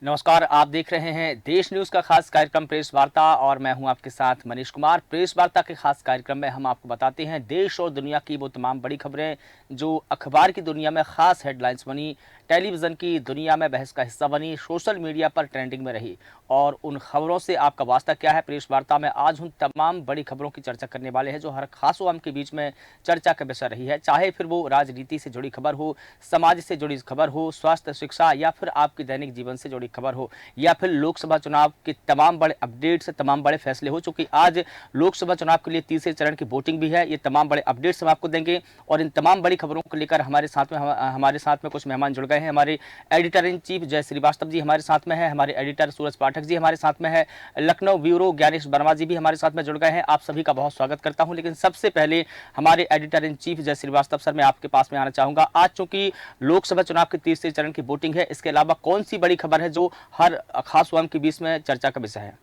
नमस्कार। आप देख रहे हैं देश न्यूज़ का खास कार्यक्रम प्रेस वार्ता और मैं हूं आपके साथ मनीष कुमार। प्रेस वार्ता के खास कार्यक्रम में हम आपको बताते हैं देश और दुनिया की वो तमाम बड़ी खबरें जो अखबार की दुनिया में खास हेडलाइंस बनी, टेलीविज़न की दुनिया में बहस का हिस्सा बनी, सोशल मीडिया पर ट्रेंडिंग में रही। और उन खबरों से आपका वास्ता क्या है? प्रेस वार्ता में आज उन तमाम बड़ी खबरों की चर्चा करने वाले हैं जो हर खास आम के बीच में चर्चा का विषय रही है, चाहे फिर वो राजनीति से जुड़ी खबर हो, समाज से जुड़ी खबर हो, स्वास्थ्य, शिक्षा या फिर आपके दैनिक जीवन से जुड़ी खबर हो, या फिर लोकसभा चुनाव के तमाम बड़े अपडेट्स, तमाम बड़े फैसले हो। चूंकि आज लोकसभा चुनाव के लिए तीसरे चरण की वोटिंग भी है, ये तमाम बड़े अपडेट्स हम आपको देंगे। और इन तमाम बड़ी खबरों को लेकर हमारे साथ में कुछ मेहमान जुड़ गए हैं। हमारे एडिटर इन चीफ जय श्रीवास्तव जी हमारे साथ में है, हमारे एडिटर सूरज पाठक जी हमारे साथ में है, लखनऊ ब्यूरो ज्ञानेश वर्मा जी भी हमारे साथ में जुड़ गए हैं। आप सभी का बहुत स्वागत करता हूं। लेकिन सबसे पहले हमारे एडिटर इन चीफ जय श्रीवास्तव सर, मैं आपके पास में आना चाहूंगा। आज चूंकि लोकसभा चुनाव के तीसरे चरण की वोटिंग है, इसके अलावा कौन सी बड़ी खबर है जो हर खास आम के बीच में चर्चा का विषय है?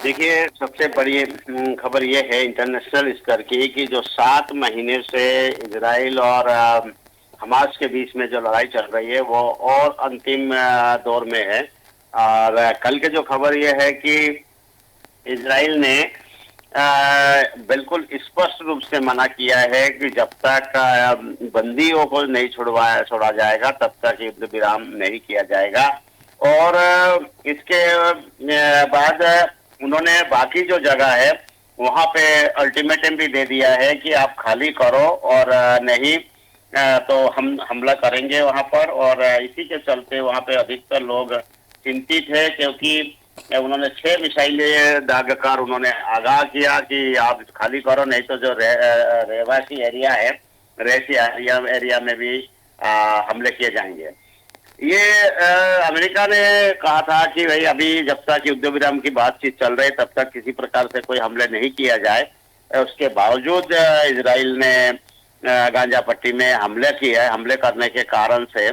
देखिए, सबसे बड़ी खबर यह है इंटरनेशनल स्तर की कि जो 7 महीने से इजराइल और हमास के बीच में जो लड़ाई चल रही है वो और अंतिम दौर में है। और कल के जो खबर यह है कि इजराइल ने बिल्कुल स्पष्ट रूप से मना किया है कि जब तक बंदियों को नहीं छोड़ा जाएगा तब तक युद्ध विराम नहीं किया जाएगा। और इसके बाद उन्होंने बाकी जो जगह है वहां पे अल्टीमेटम भी दे दिया है कि आप खाली करो और नहीं तो हम हमला करेंगे वहां पर। और इसी के चलते वहां पे अधिकतर लोग चिंतित है, क्योंकि उन्होंने 6 मिसाइलें दागकर उन्होंने आगाह किया कि आप खाली करो, नहीं तो जो रहवासी एरिया है, रहसी एरिया में भी हमले किए जाएंगे। ये अमेरिका ने कहा था कि भाई अभी जब तक युद्ध विराम की बातचीत चल रही तब तक किसी प्रकार से कोई हमले नहीं किया जाए। उसके बावजूद इजराइल ने गांजा पट्टी में हमले किए हैं। हमले करने के कारण से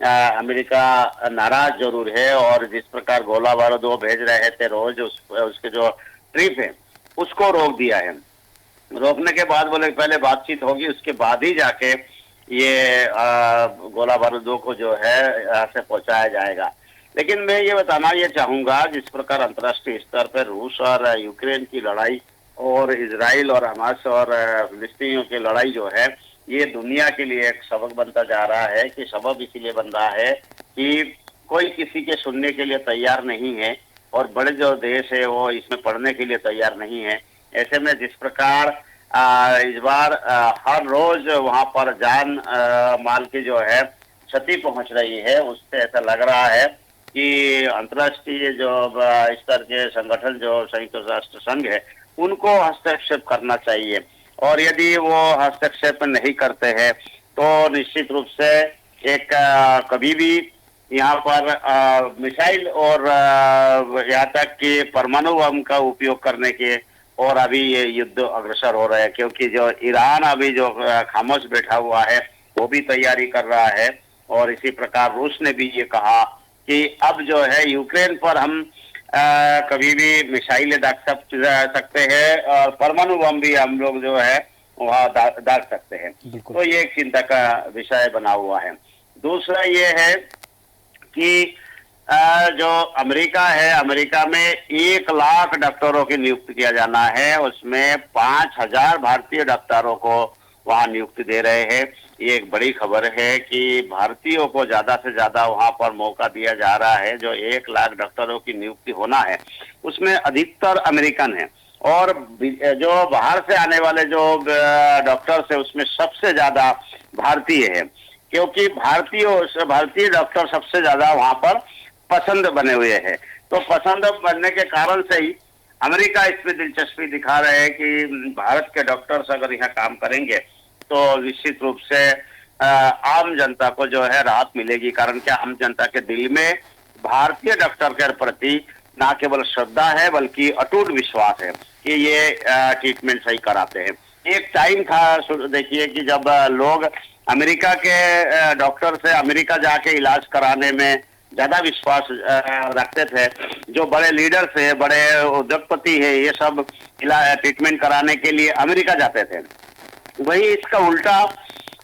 अमेरिका नाराज जरूर है, और जिस प्रकार गोला बारूद वो भेज रहे थे रोज उसके जो ट्रिप है उसको रोक दिया है। रोकने के बाद बोले पहले बातचीत होगी, उसके बाद ही जाके ये गोला बारूदों को जो है यहाँ से पहुंचाया जाएगा। लेकिन मैं ये बताना ये चाहूंगा, जिस प्रकार अंतर्राष्ट्रीय स्तर पर रूस और यूक्रेन की लड़ाई और इजराइल और हमास और फिलिस्तीनियों की लड़ाई जो है ये दुनिया के लिए एक सबक बनता जा रहा है। कि सबक इसीलिए बन रहा है कि कोई किसी के सुनने के लिए तैयार नहीं है, और बड़े जो देश है वो इसमें पढ़ने के लिए तैयार नहीं है। ऐसे में जिस प्रकार इस बार हर रोज वहां पर जान माल की जो है क्षति पहुंच रही है, उससे ऐसा लग रहा है कि अंतर्राष्ट्रीय जो स्तर के संगठन जो संयुक्त राष्ट्र संघ है उनको हस्तक्षेप करना चाहिए। और यदि वो हस्तक्षेप नहीं करते हैं तो निश्चित रूप से एक कभी भी यहाँ पर मिसाइल और यहाँ तक कि परमाणु बम का उपयोग करने के और अभी ये युद्ध अग्रसर हो रहे हैं। क्योंकि जो ईरान अभी जो खामोश बैठा हुआ है वो भी तैयारी कर रहा है, और इसी प्रकार रूस ने भी ये कहा कि अब जो है यूक्रेन पर हम कभी भी मिसाइलें दाग सकते हैं और परमाणु बम भी हम लोग जो है वहाँ दाग सकते हैं। तो ये एक चिंता का विषय बना हुआ है। दूसरा ये है कि जो अमेरिका है, अमेरिका में 1 लाख डॉक्टरों की नियुक्ति किया जाना है, उसमें 5,000 भारतीय डॉक्टरों को वहां नियुक्ति दे रहे हैं। ये एक बड़ी खबर है कि भारतीयों को ज्यादा से ज्यादा वहां पर मौका दिया जा रहा है। जो 1 लाख डॉक्टरों की नियुक्ति होना है उसमें अधिकतर अमेरिकन है, और जो बाहर से आने वाले जो डॉक्टर्स है उसमें सबसे ज्यादा भारतीय है। क्योंकि भारतीय डॉक्टर सबसे ज्यादा वहां पर पसंद बने हुए हैं। तो पसंद बनने के कारण से ही अमेरिका इसमें दिलचस्पी दिखा रहे हैं कि भारत के डॉक्टर्स अगर यहाँ काम करेंगे तो निश्चित रूप से आम जनता को जो है राहत मिलेगी। कारण क्या, आम जनता के दिल में भारतीय डॉक्टर के प्रति ना केवल श्रद्धा है बल्कि अटूट विश्वास है कि ये ट्रीटमेंट सही कराते हैं। एक टाइम था, देखिए, कि जब लोग अमेरिका के डॉक्टर से अमेरिका जाके इलाज कराने में ज्यादा विश्वास रखते थे। जो बड़े लीडर थे, बड़े उद्योगपति है, ये सब ट्रीटमेंट कराने के लिए अमेरिका जाते थे। वही इसका उल्टा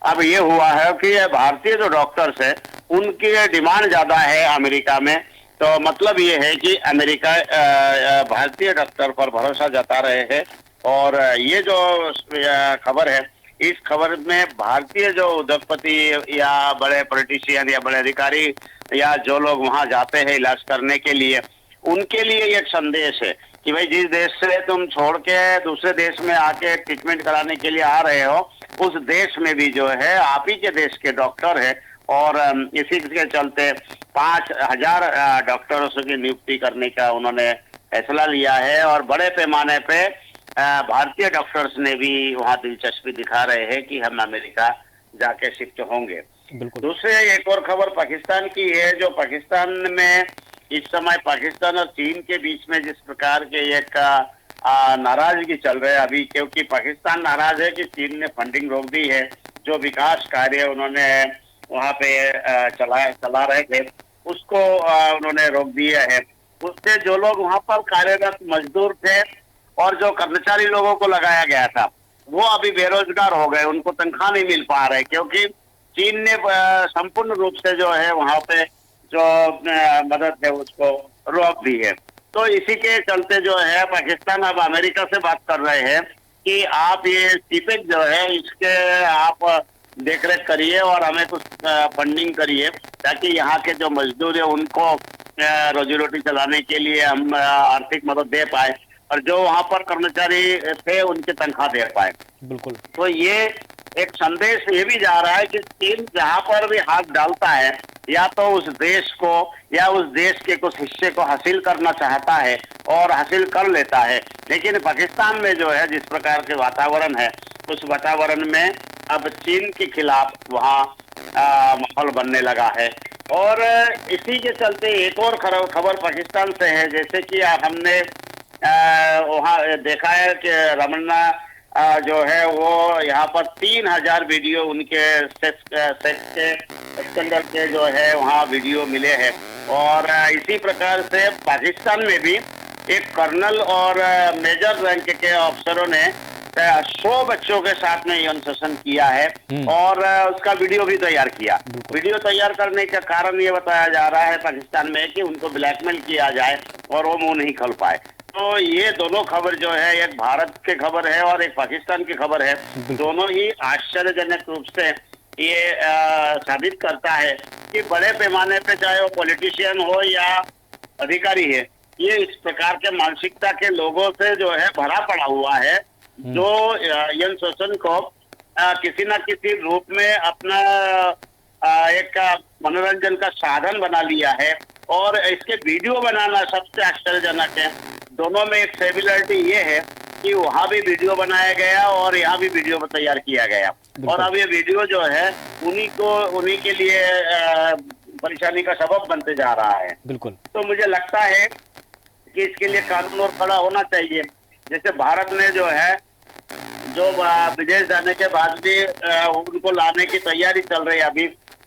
अब ये हुआ है कि भारतीय जो डॉक्टर्स है उनकी डिमांड ज्यादा है अमेरिका में। तो मतलब ये है कि अमेरिका भारतीय डॉक्टर पर भरोसा जता रहे हैं। और ये जो खबर है, इस खबर में भारतीय जो उद्योगपति या बड़े पॉलिटिशियन या बड़े अधिकारी या जो लोग वहां जाते हैं इलाज करने के लिए, उनके लिए एक संदेश है कि भाई जिस देश से तुम छोड़ के दूसरे देश में आके ट्रीटमेंट कराने के लिए आ रहे हो, उस देश में भी जो है आप ही के देश के डॉक्टर है। और इसी के चलते 5,000 डॉक्टरों की नियुक्ति करने का उन्होंने फैसला लिया है। और बड़े पैमाने पे भारतीय डॉक्टर्स ने भी वहाँ दिलचस्पी दिखा रहे हैं कि हम अमेरिका जाके शिफ्ट होंगे। दूसरे एक और खबर पाकिस्तान की है, जो पाकिस्तान में इस समय पाकिस्तान और चीन के बीच में जिस प्रकार के एक नाराजगी चल रही है अभी, क्योंकि पाकिस्तान नाराज है कि चीन ने फंडिंग रोक दी है। जो विकास कार्य उन्होंने वहाँ पे चला रहे थे उसको उन्होंने रोक दिया है। उससे जो लोग वहाँ पर कार्यरत मजदूर थे और जो कर्मचारी लोगों को लगाया गया था, वो अभी बेरोजगार हो गए, उनको तनख्वाह नहीं मिल पा रहे, क्योंकि चीन ने संपूर्ण रूप से जो है वहाँ पे जो मदद है उसको रोक दी है। तो इसी के चलते जो है पाकिस्तान अब अमेरिका से बात कर रहे हैं कि आप ये सीपेक जो है इसके आप देखरेख करिए और हमें कुछ फंडिंग करिए, ताकि यहाँ के जो मजदूर है उनको रोजी रोटी चलाने के लिए हम आर्थिक मदद दे पाए, और जो वहाँ पर कर्मचारी थे उनकी तनख्वाह दे पाए। बिल्कुल। तो ये एक संदेश ये भी जा रहा है कि चीन जहाँ पर भी हाथ डालता है, या तो उस देश को या उस देश के कुछ हिस्से को हासिल करना चाहता है और हासिल कर लेता है। लेकिन पाकिस्तान में जो है जिस प्रकार के वातावरण है, उस वातावरण में अब चीन के खिलाफ वहाँ माहौल बनने लगा है। और इसी के चलते एक और खबर पाकिस्तान से है, जैसे कि हमने वहाँ देखा है कि रमन्ना जो है वो यहाँ पर 3,000 वीडियो उनके सेक्स के स्कैंडल के जो है वहाँ वीडियो मिले हैं। और इसी प्रकार से पाकिस्तान में भी एक कर्नल और मेजर रैंक के अफसरों ने 100 बच्चों के साथ में यौन शोषण किया है और उसका वीडियो भी तैयार किया। वीडियो तैयार करने का कारण ये बताया जा रहा है पाकिस्तान में कि उनको ब्लैकमेल किया जाए और वो मुंह नहीं खोल पाए। तो ये दोनों खबर जो है, एक भारत की खबर है और एक पाकिस्तान की खबर है, दोनों ही आश्चर्यजनक रूप से ये साबित करता है कि बड़े पैमाने पे चाहे वो पॉलिटिशियन हो या अधिकारी है, ये इस प्रकार के मानसिकता के लोगों से जो है भरा पड़ा हुआ है, जो यौन शोषण को किसी न किसी रूप में अपना एक मनोरंजन का साधन बना लिया है। और इसके वीडियो बनाना सबसे आश्चर्यजनक है। दोनों में एक सिमिलरिटी ये है कि वहाँ भी वीडियो बनाया गया और यहाँ भी वीडियो तैयार किया गया, और अब ये वीडियो जो है उन्हीं के लिए परेशानी का सबब बनते जा रहा है। बिल्कुल। तो मुझे लगता है कि इसके लिए कानून और कड़ा होना चाहिए। जैसे भारत ने जो है जो विदेश जाने के बाद भी उनको लाने की तैयारी चल रही है अभी,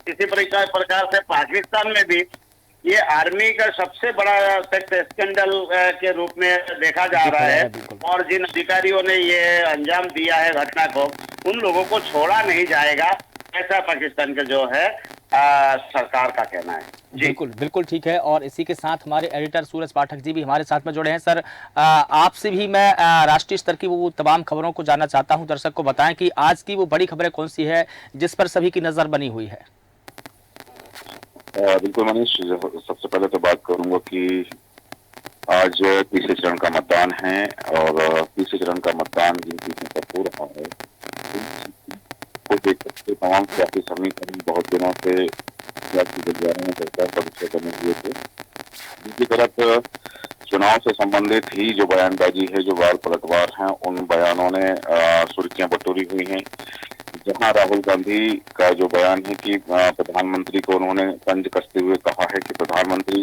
इसी प्रकार से पाकिस्तान में भी ये आर्मी का सबसे बड़ा सेक्स स्कैंडल के रूप में देखा जा रहा है। और जिन अधिकारियों ने ये अंजाम दिया है घटना को, उन लोगों को छोड़ा नहीं जाएगा, ऐसा पाकिस्तान का जो है सरकार का कहना है। बिल्कुल बिल्कुल ठीक है। और इसी के साथ हमारे एडिटर सूरज पाठक जी भी हमारे साथ में जुड़े हैं। सर, आपसे भी मैं राष्ट्रीय स्तर की वो तमाम खबरों को जानना चाहता हूं। दर्शक को बताएं कि आज की वो बड़ी खबरें कौन सी है जिस पर सभी की नजर बनी हुई है। बिल्कुल मनीष, सबसे पहले तो बात करूंगा कि आज तीसरे चरण का मतदान है, और तीसरे चरण का मतदान जिन चीजों पर हो रहा है को देखकर तमाम सियासी समीकरण बहुत दिनों से सरकार का विषय बने हुए थे। दूसरी तरफ चुनाव से संबंधित ही जो बयानबाजी है, जो वार पलटवार हैं, उन बयानों ने सुर्खियां बटोरी हुई हैं। जहां राहुल गांधी का जो बयान है कि प्रधानमंत्री को उन्होंने तंज कसते हुए कहा है कि प्रधानमंत्री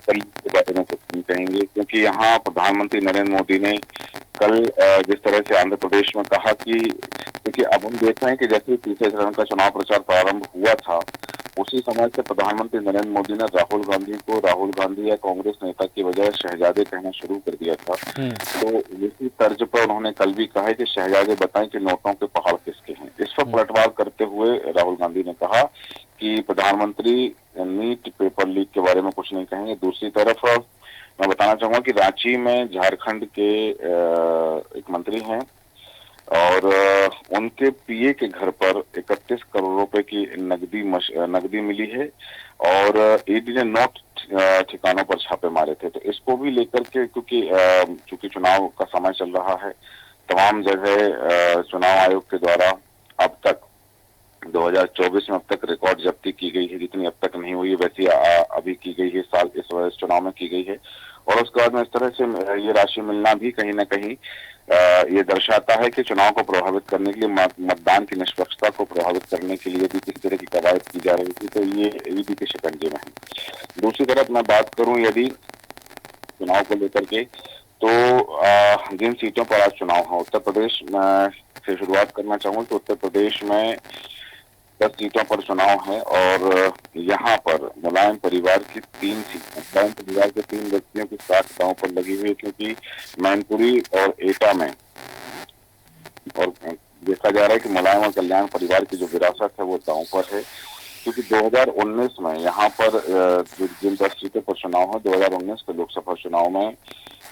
कल के बारे में कुछ नहीं कहेंगे, क्योंकि यहाँ प्रधानमंत्री नरेंद्र मोदी ने कल जिस तरह से आंध्र प्रदेश में कहा कि देखिए अब हम देख रहे हैं कि जैसे तीसरे चरण का चुनाव प्रचार प्रारंभ हुआ था, उसी समय से प्रधानमंत्री नरेंद्र मोदी ने राहुल गांधी को राहुल गांधी या कांग्रेस नेता की बजाय शहजादे कहना शुरू कर दिया था। तो इसी तर्ज पर उन्होंने कल भी कहा है कि शहजादे बताएं कि नोटों के पहाड़ किसके हैं। इस पर पलटवार करते हुए राहुल गांधी ने कहा कि प्रधानमंत्री नीट पेपर लीक के बारे में कुछ नहीं कहेंगे। दूसरी तरफ मैं बताना चाहूंगा कि रांची में झारखंड के एक मंत्री हैं और उनके पीए के घर पर 31 करोड़ रुपए की नकदी मिली है और ईडी ने 9 ठिकानों पर छापे मारे थे। तो इसको भी लेकर के, क्योंकि चूंकि चुनाव का समय चल रहा है, तमाम जगह चुनाव आयोग के द्वारा अब तक 2024 में अब तक रिकॉर्ड जब्ती की गई है, जितनी अब तक नहीं हुई है वैसी अभी की गई है, साल इस चुनाव में की गई है। और उसके बाद में इस तरह से ये राशि मिलना भी कहीं ना कहीं ये दर्शाता है कि चुनाव को प्रभावित करने के लिए, मतदान की निष्पक्षता को प्रभावित करने के लिए भी किस तरह की कवायद की जा रही थी। तो ये ईडी के शिकंजे में है। दूसरी तरफ मैं बात करूं यदि चुनाव को लेकर के, तो जिन सीटों पर आज चुनाव है, उत्तर प्रदेश में से शुरुआत करना चाहूंगा कि उत्तर प्रदेश में 10 सीटों पर चुनाव है और यहाँ पर मुलायम परिवार की 3 सीटें, मुलायम परिवार के 3 व्यक्तियों की 60 दांव पर लगी हुई है, क्योंकि मैनपुरी और एटा में और देखा जा रहा है कि मुलायम और कल्याण परिवार की जो विरासत है वो दांव पर है। क्योंकि 2019 में यहाँ पर जिन 10 सीटों पर चुनाव है, 2019 के लोकसभा चुनाव में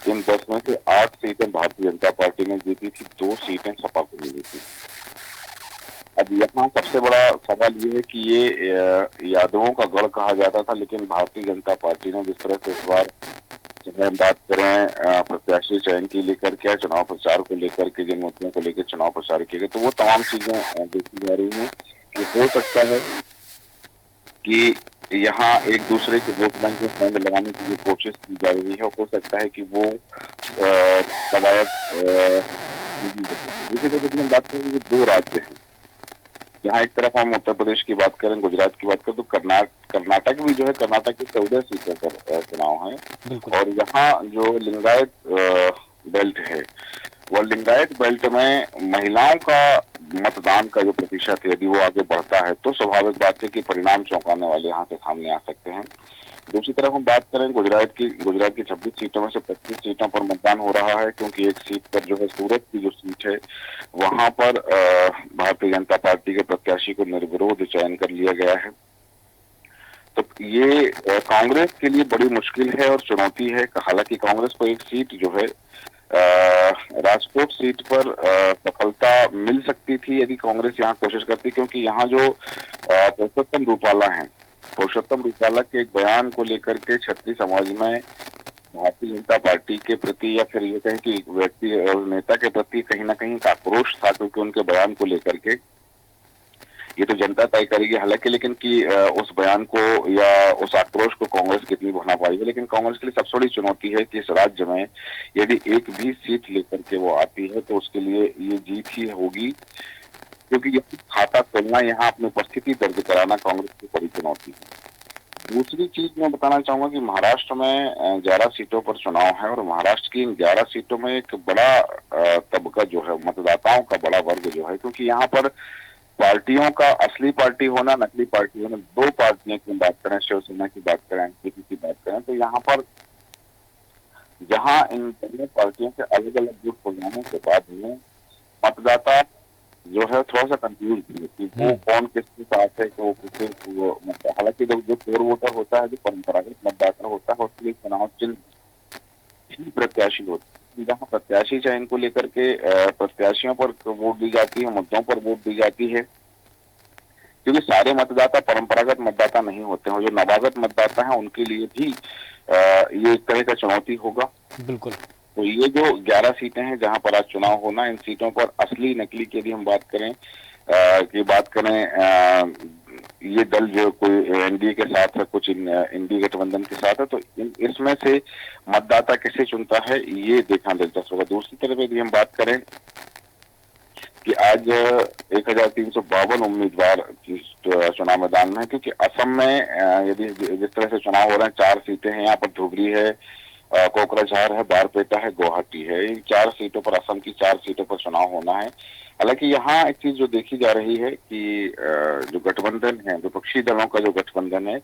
इन 10 में से 8 सीटें भारतीय जनता पार्टी ने जीती थी, 2 सीटें सपा को मिली थी। अब यहाँ सबसे बड़ा सवाल ये है कि ये यादवों का गढ़ कहा जाता था, लेकिन भारतीय जनता पार्टी ने जिस तरह से इस बार, चाहे हम बात करें प्रत्याशी चयन की लेकर के, चुनाव प्रचार को लेकर के, जिन मुद्दों को लेकर चुनाव प्रचार किए गए, तो वो तमाम चीजें देखी जा रही हैं कि हो सकता है कि यहाँ एक दूसरे के वोट बैंक में फंड लगाने की जो कोशिश की जा रही है, हो सकता है कि वो कवायद बात करें, 2 राज्य हैं यहाँ। एक तरफ हम उत्तर प्रदेश की बात करें, गुजरात की बात करें, तो कर्नाटक भी जो है, कर्नाटक की 14 सीटों पर चुनाव है। और यहाँ जो लिंगायत बेल्ट है, वह लिंगायत बेल्ट में महिलाओं का मतदान का जो प्रतिशत है, यदि वो आगे बढ़ता है तो स्वाभाविक बात है कि परिणाम चौंकाने वाले यहाँ से सामने आ सकते हैं। दूसरी तरफ हम बात करें गुजरात की 26 सीटों में से 25 सीटों पर मतदान हो रहा है, क्योंकि एक सीट पर जो है, सूरत की जो सीट है, वहां पर भारतीय जनता पार्टी के प्रत्याशी को निर्विरोध चयन कर लिया गया है। तो ये कांग्रेस के लिए बड़ी मुश्किल है और चुनौती है। हालांकि कांग्रेस को एक सीट जो है राजकोट सीट पर सफलता मिल सकती थी यदि कांग्रेस यहाँ कोशिश करती, क्योंकि यहाँ जो पुरुषोत्तम रूपाला हैं, पुरुषोत्तम रूपाला के एक बयान को लेकर के क्षत्रिय समाज में भारतीय जनता पार्टी के प्रति, या फिर ये कहें कि व्यक्ति और नेता के प्रति कहीं ना कहीं आक्रोश था, क्योंकि उनके बयान को लेकर के ये तो जनता तय करेगी हालांकि, लेकिन कि उस बयान को या उस आक्रोश को कांग्रेस कितनी भुना पाएगी। लेकिन कांग्रेस के लिए सबसे बड़ी चुनौती है कि इस राज्य में यदि एक भी सीट लेकर के वो आती है तो उसके लिए ये जीत ही होगी, क्योंकि ये खाता खोलना, यहाँ अपनी उपस्थिति दर्ज कराना कांग्रेस की बड़ी चुनौती है। दूसरी चीज मैं बताना चाहूंगा कि महाराष्ट्र में 11 सीटों पर चुनाव है और महाराष्ट्र की इन 11 सीटों में एक बड़ा तबका जो है, मतदाताओं का बड़ा वर्ग जो है, क्योंकि यहाँ पर पार्टियों का असली पार्टी होना, नकली पार्टी होना, 2 पार्टियों की बात करें, शिवसेना की बात करें, एनसीपी की बात करें, तो यहाँ पर जहाँ इन दोनों पार्टियों के अलग अलग गुट हो जाने के बाद में मतदाता जो है थोड़ा सा कंफ्यूज है कि वो कौन किसके साथ है, तो किसके, हालांकि जो कोर वोटर होता है, जो परंपरागत मतदाता होता है, उसके लिए चुनाव चिन्ह प्रत्याशी होता है। जहाँ प्रत्याशी चयन को लेकर के प्रत्याशियों पर वोट दी जाती है, मुद्दों पर वोट दी जाती है, क्योंकि सारे मतदाता परंपरागत मतदाता नहीं होते हैं। जो नवागत मतदाता हैं उनके लिए भी ये एक तरह का चुनौती होगा। बिल्कुल। तो ये जो 11 सीटें हैं जहां पर आज चुनाव होना, इन सीटों पर असली नकली की यदि हम बात करें ये दल जो कोई एनडीए के साथ है, कुछ इंडी गठबंधन के साथ है, तो इसमें से मतदाता किसे चुनता है ये देखना दिलचस्प होगा। दूसरी तरफ यदि हम बात करें कि आज 1352 उम्मीदवार चुनाव मैदान में, क्योंकि असम में यदि जिस तरह से चुनाव हो रहे हैं, 4 सीटें हैं यहाँ पर, धुबरी है, कोकराझार है, बारपेटा है, गुवाहाटी है, इन 4 सीटों पर, असम की 4 सीटों पर चुनाव होना है। हालांकि यहाँ एक चीज जो देखी जा रही है कि जो गठबंधन है, विपक्षी दलों का जो गठबंधन है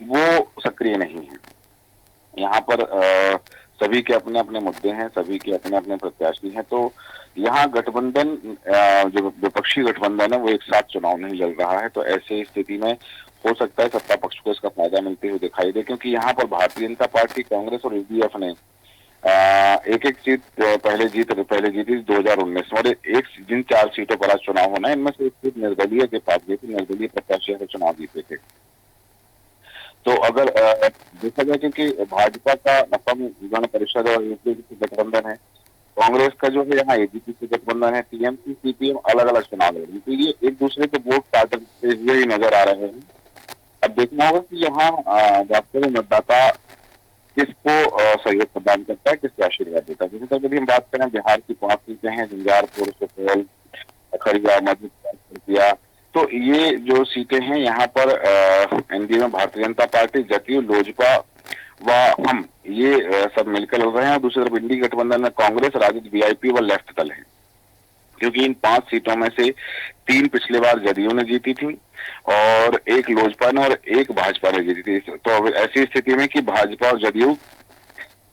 वो सक्रिय नहीं है। यहाँ पर सभी के अपने अपने मुद्दे हैं, सभी के अपने अपने प्रत्याशी हैं, तो यहाँ गठबंधन जो विपक्षी गठबंधन है वो एक साथ चुनाव नहीं लड़ रहा है। तो ऐसे स्थिति में हो सकता है सत्ता पक्ष को इसका फायदा मिलते हुए दिखाई दे, क्योंकि यहाँ पर भारतीय जनता पार्टी, कांग्रेस और यूडीएफ ने एक एक सीट पहले जीती 2019 में, और एक जिन 4 सीटों पर आज चुनाव होना है इनमें से एक सीट निर्दलीय के पास गई थी, निर्दलीय प्रत्याशी से चुनाव जीते थे। तो अगर देखा जाए, क्योंकि भाजपा का असम गण परिषद और यूपी से गठबंधन है, कांग्रेस का जो है यहाँ एजीपी से गठबंधन है, टीएमसी सीपीएम अलग अलग चुनाव लड़ रही, तो ये एक दूसरे को वोट काटते हुए ही नजर आ रहे हैं। अब देखना होगा कि यहाँ वास्तव में मतदाता किसको सहयोग प्रदान करता है, किसको आशीर्वाद देता है। जैसे तक यदि हम बात करें, बिहार की 5 सीटें हैं, झंझारपुर, सुपौल, खगड़िया, मधेपुरा, तो ये जो सीटें हैं यहाँ पर एनडीए में भारतीय जनता पार्टी, जदयू, लोजपा व हम ये सब मिलकर लड़ रहे हैं, और दूसरी तरफ इंडी गठबंधन में कांग्रेस, राजद, वीआईपी व लेफ्ट दल है, क्योंकि इन 5 सीटों में से 3 पिछले बार जदयू ने जीती थी और 1 लोजपा ने और 1 भाजपा ने जीती थी। तो अब ऐसी स्थिति में कि भाजपा और जदयू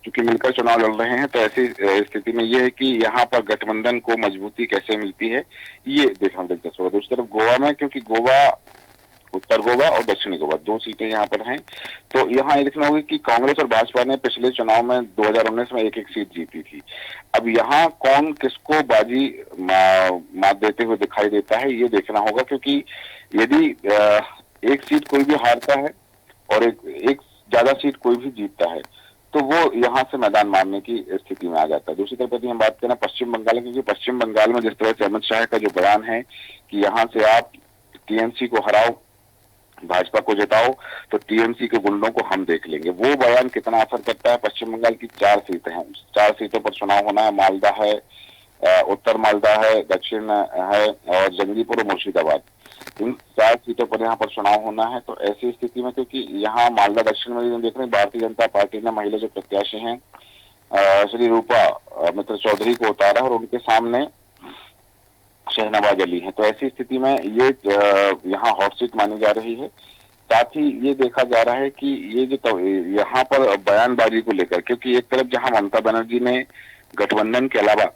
चूंकि मिलकर चुनाव लड़ रहे हैं, तो ऐसी स्थिति में ये है कि यहाँ पर गठबंधन को मजबूती कैसे मिलती है, ये देखना दिलचस्प होगा। दूसरी तरफ गोवा में, क्योंकि गोवा, उत्तर गोवा और दक्षिणी गोवा 2 सीटें यहाँ पर हैं, तो यहाँ ये देखना होगा कि कांग्रेस और भाजपा ने पिछले चुनाव में 2019 में एक सीट जीती थी। अब यहाँ कौन किसको बाजी मात देते हुए दिखाई देता है, ये देखना होगा, क्योंकि यदि एक सीट कोई भी हारता है और एक ज्यादा सीट कोई भी जीतता है, तो वो यहाँ से मैदान मारने की स्थिति में आ जाता है। दूसरी तरफ यदि हम बात करें पश्चिम बंगाल, क्योंकि पश्चिम बंगाल में जिस तरह से अमित शाह का जो बयान है कि यहाँ से आप टीएमसी को हराओ, भाजपा को जिताओ, तो टीएमसी के गुंडों को हम देख लेंगे, वो बयान कितना असर करता है। पश्चिम बंगाल की 4 सीटें हैं, 4 सीटों पर चुनाव होना है। मालदा है, उत्तर मालदा है, दक्षिण है और जंगीपुर और मुर्शिदाबाद, इन 4 सीटों पर यहाँ पर चुनाव होना है। तो ऐसी स्थिति में, क्योंकि यहाँ मालदा दक्षिण में हम देख रहे हैं, भारतीय जनता पार्टी ने महिला जो प्रत्याशी हैं श्री रूपा मित्र चौधरी को उतारा और उनके सामने शहनवाज अली है। तो ऐसी स्थिति में ये यहाँ हॉट सीट मानी जा रही है। साथ ही ये देखा जा रहा है कि ये जो यहाँ पर बयानबाजी को लेकर, क्योंकि एक तरफ जहाँ ममता बनर्जी ने गठबंधन के अलावा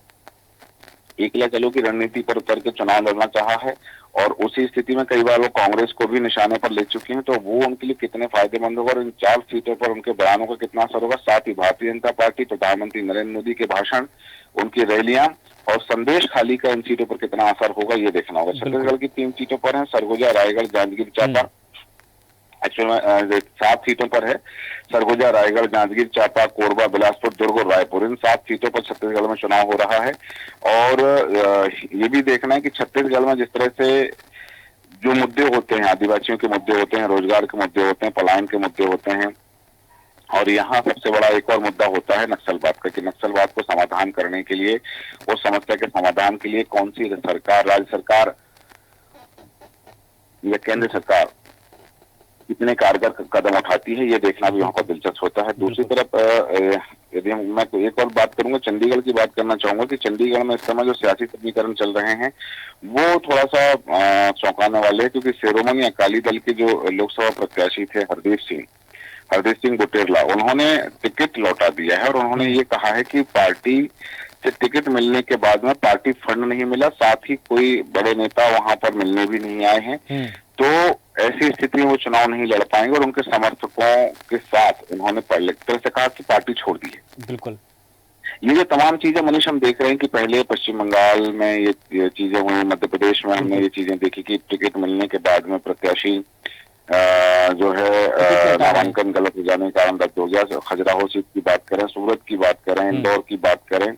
एकला चलो की रणनीति पर उतर के चुनाव लड़ना चाहा है, और उसी स्थिति में कई बार वो कांग्रेस को भी निशाने पर ले चुकी हैं, तो वो उनके लिए कितने फायदेमंद होगा और इन 4 सीटों पर उनके बयानों का कितना असर होगा। साथ ही भारतीय जनता पार्टी, प्रधानमंत्री नरेंद्र मोदी के भाषण, उनकी रैलियां और संदेश खाली का इन सीटों पर कितना असर होगा, ये देखना होगा। छत्तीसगढ़ की 3 सीटों पर है, सरगुजा, रायगढ़, जांजगीर चांपा। एक्चुअल में 7 सीटों पर है, सरगुजा, रायगढ़, जांजगीर चांपा, कोरबा, बिलासपुर, दुर्ग और रायपुर, इन 7 सीटों पर छत्तीसगढ़ में चुनाव हो रहा है। और ये भी देखना है कि छत्तीसगढ़ में जिस तरह से जो मुद्दे होते हैं, आदिवासियों के मुद्दे होते हैं, रोजगार के मुद्दे होते हैं, पलायन के मुद्दे होते हैं, और यहाँ सबसे बड़ा एक और मुद्दा होता है नक्सलवाद का, कि नक्सलवाद को समाधान करने के लिए, उस समस्या के समाधान के लिए कौन सी सरकार, राज्य सरकार या केंद्र सरकार कितने कारगर कदम उठाती है, ये देखना भी वहाँ पर दिलचस्प होता है। दूसरी तरफ यदि मैं तो एक और बात करूंगा, चंडीगढ़ की बात करना चाहूंगा कि चंडीगढ़ में इस समय जो सियासी समीकरण चल रहे हैं वो थोड़ा सा चौंकाने वाले हैं, क्योंकि शिरोमणि अकाली दल के जो लोकसभा प्रत्याशी थे हरदीप सिंह बुटेरला, उन्होंने टिकट लौटा दिया है और उन्होंने ये कहा है कि पार्टी से टिकट मिलने के बाद में पार्टी फंड नहीं मिला, साथ ही कोई बड़े नेता वहां पर मिलने भी नहीं आए हैं, तो ऐसी स्थिति में वो चुनाव नहीं लड़ पाएंगे और उनके समर्थकों के साथ उन्होंने पहले तरह से कहा कि पार्टी छोड़ दी है। बिल्कुल, ये जो तमाम चीजें मनीष हम देख रहे हैं कि पहले पश्चिम बंगाल में ये चीजें हुई, मध्य प्रदेश में हमने ये चीजें देखी कि टिकट मिलने के बाद में प्रत्याशी जो है नामांकन गलत हो जाने के कारण रद्द हो गया। खजुराहो सीट की बात करें, सूरत की बात करें, इंदौर की बात करें,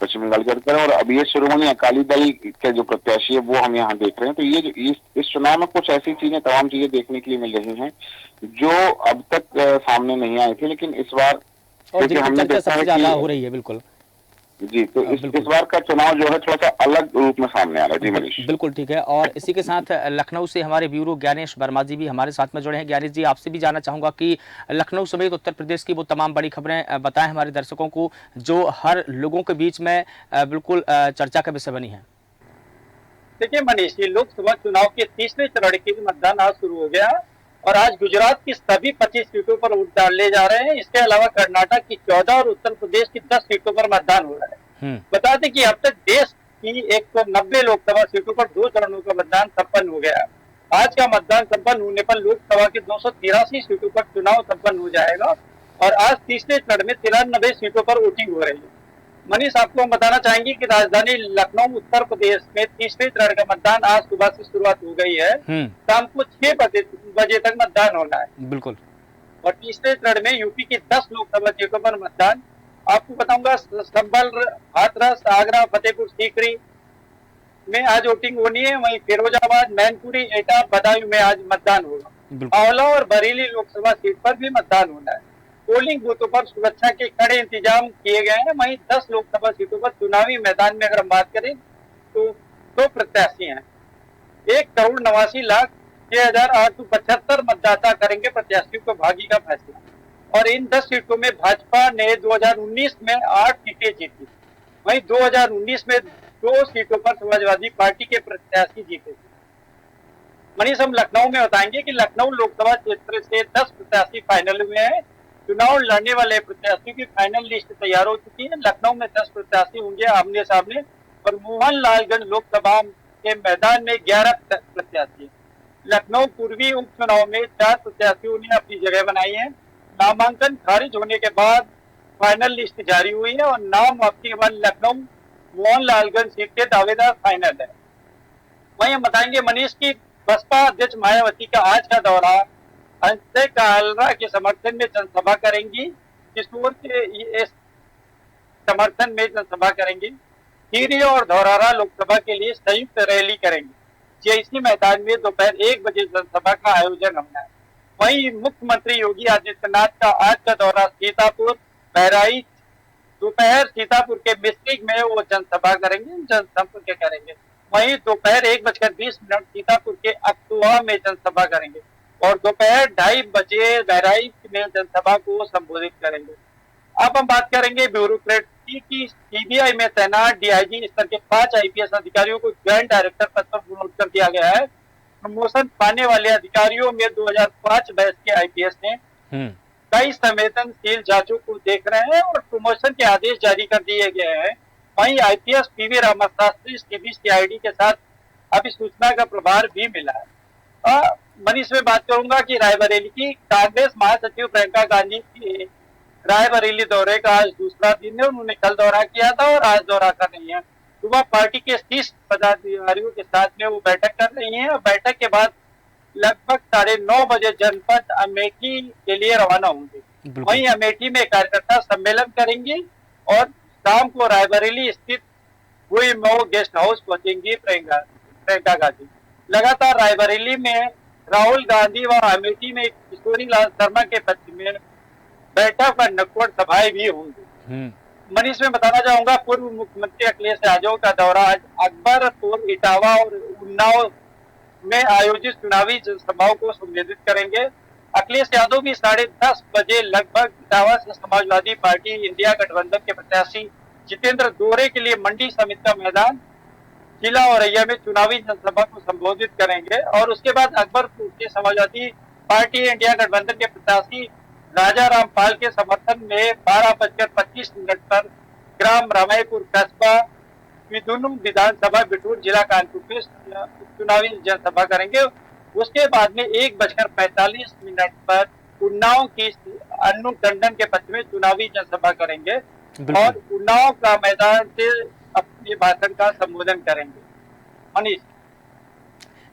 पश्चिम बंगाल की बात करें, और अब ये शिरोमणि अकाली दल के जो प्रत्याशी है वो हम यहाँ देख रहे हैं। तो ये इस चुनाव में कुछ ऐसी चीजें, तमाम चीजें देखने के लिए मिल रही हैं जो अब तक सामने नहीं आई थी, लेकिन इस बार हमने देखा है कि हो रही है। बिल्कुल जी, तो इस बार का चुनाव जो है थोड़ा सा अलग रूप में सामने आ रहा है। जी मनीष, बिल्कुल ठीक है। और इसी के साथ लखनऊ से हमारे ब्यूरो ज्ञानेश वर्मा जी भी हमारे साथ में जुड़े हैं। ज्ञानेश जी, आपसे भी जानना चाहूंगा कि लखनऊ समेत उत्तर प्रदेश की वो तमाम बड़ी खबरें बताएं हमारे दर्शकों को जो हर लोगों के बीच में बिल्कुल चर्चा का विषय बनी है। देखिए मनीष, ये लोकसभा चुनाव के 3रे चरण के मतदान आज शुरू हो गया और आज गुजरात की सभी 25 सीटों पर वोट डाले जा रहे हैं। इसके अलावा कर्नाटक की 14 और उत्तर प्रदेश की 10 सीटों पर मतदान हो रहा है। बता दें कि अब तक देश की 190 लोकसभा सीटों पर 2 चरणों का मतदान संपन्न हो गया। आज का मतदान संपन्न होने पर लोकसभा के 283 सीटों पर चुनाव संपन्न हो जाएगा और आज तीसरे चरण में 93 सीटों पर वोटिंग हो रही है। मनीष, आपको हम बताना चाहेंगे कि राजधानी लखनऊ उत्तर प्रदेश में तीसरे चरण का मतदान आज सुबह से शुरुआत हो गई है। शाम को 6 बजे तक मतदान होना है। बिल्कुल। और तीसरे चरण में यूपी की 10 लोकसभा सीटों पर मतदान। आपको बताऊंगा संभल, हाथरस, आगरा, फतेहपुर सीकरी में आज वोटिंग होनी है। वहीं फिरोजाबाद, मैनपुरी, एटा, बदायूं में आज मतदान होगा। आंवला और बरेली लोकसभा सीट पर भी मतदान होना है। पोलिंग बूथों पर सुरक्षा के कड़े इंतजाम किए गए हैं। वहीं 10 लोकसभा सीटों पर चुनावी मैदान में अगर हम बात करें तो 2 प्रत्याशी हैं। 1,89,06,875 मतदाता करेंगे प्रत्याशियों को भाग्य का फैसला। और इन 10 सीटों में भाजपा ने 2019 में 8 सीटें जीती। वहीं 2019 में 2 सीटों पर समाजवादी पार्टी के प्रत्याशी जीते थे। मनीष, हम लखनऊ में बताएंगे कि लखनऊ लोकसभा क्षेत्र से 10 प्रत्याशी फाइनल हुए हैं। चुनाव लड़ने वाले प्रत्याशियों की फाइनल लिस्ट तैयार हो चुकी है। लखनऊ में 10 प्रत्याशी होंगे आमने सामने और मोहनलालगंज लोकसभा के मैदान में 11 प्रत्याशी। लखनऊ पूर्वी उपचुनाव में 4 प्रत्याशियों ने अपनी जगह बनाई है। नामांकन खारिज होने के बाद फाइनल लिस्ट जारी हुई है और नाम वापसी के बाद लखनऊ मोहनलालगंज सीट के दावेदार फाइनल है। वहीं हम बताएंगे मनीष की बसपा अध्यक्ष मायावती का आज का दौरा अंशय कालरा के समर्थन में जनसभा करेंगी। किशोर के इस समर्थन में जनसभा करेंगी। खीरी और धौरहरा लोकसभा के लिए संयुक्त रैली करेंगी। जेएसी मैदान में दोपहर 1 बजे जनसभा का आयोजन होना है। वहीं मुख्यमंत्री योगी आदित्यनाथ का आज का दौरा सीतापुर, बहराइच, दोपहर सीतापुर के मिस्टिक में वो जनसभा करेंगे, जनसंपर्क करेंगे। वहीं दोपहर 1:20 सीतापुर के अक्तुआ में जनसभा करेंगे और दोपहर 2:30 बजे बहराइच में जनसभा को संबोधित करेंगे। अब हम बात करेंगे ब्यूरोक्रेसी की। सीबीआई में तैनात डीआईजी स्तर के 5 आईपीएस अधिकारियों को ज्वाइंट डायरेक्टर पद पर प्रमोट कर दिया गया है। प्रमोशन पाने वाले अधिकारियों में 2005 बैच के आईपीएस हैं। कई संवेदनशील जांचों को देख रहे हैं और प्रमोशन के आदेश जारी कर दिए गए हैं। वहीं आईपीएस पीवी रामाशास्त्री सीबीसीआईडी के साथ अभी सूचना का प्रभार भी मिला है। मनीष, में बात करूंगा कि रायबरेली की कांग्रेस महासचिव प्रियंका गांधी की रायबरेली दौरे का आज दूसरा दिन है। उन्होंने कल दौरा किया था और आज दौरा कर रही है। सुबह पार्टी के 30 पदाधिकारियों के साथ में वो बैठक कर रही है और बैठक के बाद लगभग 9:30 बजे जनपद अमेठी के लिए रवाना होंगे। वहीं अमेठी में कार्यकर्ता सम्मेलन करेंगे और शाम को रायबरेली स्थित हुई मऊ गेस्ट हाउस पहुंचेंगी प्रियंका गांधी। लगातार रायबरेली में राहुल गांधी व अमेठी में किशोरी लाल शर्मा के पक्ष में बैठक और नुक्कड़ सभाएं भी होंगी। मनीष, में बताना चाहूंगा पूर्व मुख्यमंत्री अखिलेश यादव का दौरा आज अकबरपुर, इटावा और उन्नाव में आयोजित चुनावी जनसभाओं को संबोधित करेंगे। अखिलेश यादव भी 10:30 बजे लगभग इटावा से समाजवादी पार्टी इंडिया गठबंधन के प्रत्याशी जितेंद्र दोहरे के लिए मंडी समिति का मैदान जिला औरैया में चुनावी जनसभा को संबोधित करेंगे और उसके बाद अकबरपुर के समाजवादी पार्टी इंडिया गठबंधन के प्रत्याशी राजा रामपाल के समर्थन में 12:25 पर ग्राम रामायपुर कस्बा विधुनु विधानसभा बिठूर जिला कानपुर में चुनावी जनसभा करेंगे। उसके बाद में 1:45 पर उन्नाव की अन्नू टंडन के पक्ष में चुनावी जनसभा करेंगे और उन्नाव का मैदान से अपने भाषण का संबोधन करेंगे। मनीष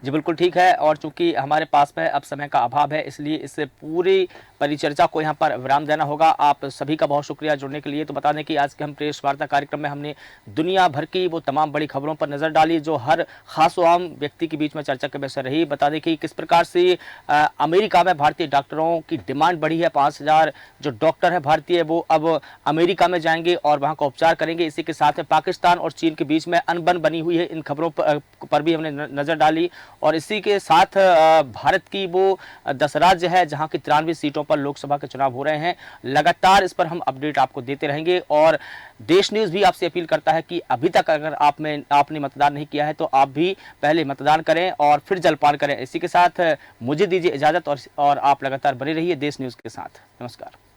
जी बिल्कुल ठीक है। और चूंकि हमारे पास में अब समय का अभाव है, इसलिए इस पूरी परिचर्चा को यहाँ पर विराम देना होगा। आप सभी का बहुत शुक्रिया जुड़ने के लिए। तो बता दें कि आज के हम प्रेस वार्ता कार्यक्रम में हमने दुनिया भर की वो तमाम बड़ी खबरों पर नजर डाली जो हर खास व आम व्यक्ति के बीच में चर्चा के विषय रही। बता दें कि किस प्रकार से अमेरिका में भारतीय डॉक्टरों की डिमांड बढ़ी है। 5000 जो डॉक्टर है भारतीय वो अब अमेरिका में जाएंगे और वहाँ का उपचार करेंगे। इसी के साथ में पाकिस्तान और चीन के बीच में अनबन बनी हुई है। इन खबरों पर भी हमने नजर डाली और इसी के साथ भारत की वो 10 राज्य है जहां की 93 सीटों पर लोकसभा के चुनाव हो रहे हैं। लगातार इस पर हम अपडेट आपको देते रहेंगे और देश न्यूज़ भी आपसे अपील करता है कि अभी तक अगर आपने मतदान नहीं किया है तो आप भी पहले मतदान करें और फिर जलपान करें। इसी के साथ मुझे दीजिए इजाजत और आप लगातार बने रहिए देश न्यूज़ के साथ। नमस्कार।